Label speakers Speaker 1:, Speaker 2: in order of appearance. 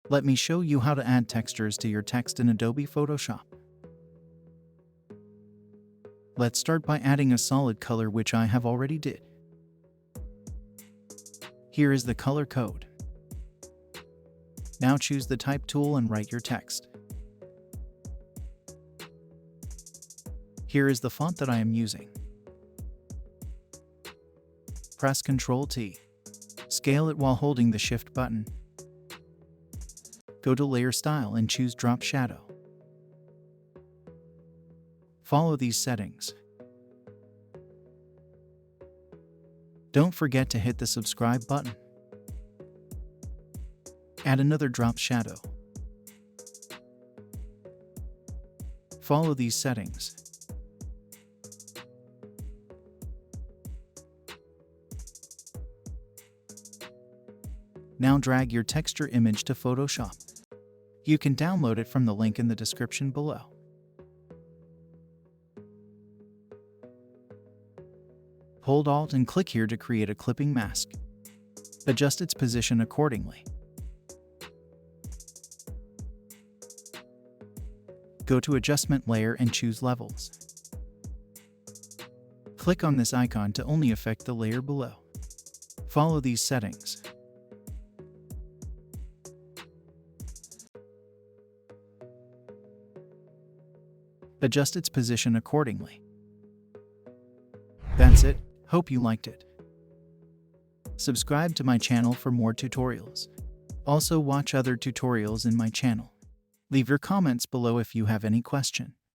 Speaker 1: Let me show you how to add textures to your text in Adobe Photoshop. Let's start by adding a solid color, which I have already did. Here is the color code. Now choose the Type tool and write your text. Here is the font that I am using. Press Ctrl T. Scale it while holding the Shift button. Go to Layer Style and choose Drop Shadow. Follow these settings. Don't forget to hit the subscribe button. Add another drop shadow. Follow these settings. Now drag your texture image to Photoshop. You can download it from the link in the description below. Hold Alt and click here to create a clipping mask. Adjust its position accordingly. Go to Adjustment Layer and choose Levels. Click on this icon to only affect the layer below. Follow these settings. Adjust its position accordingly. That's it. Hope you liked it. Subscribe to my channel for more tutorials. Also watch other tutorials in my channel. Leave your comments below if you have any question.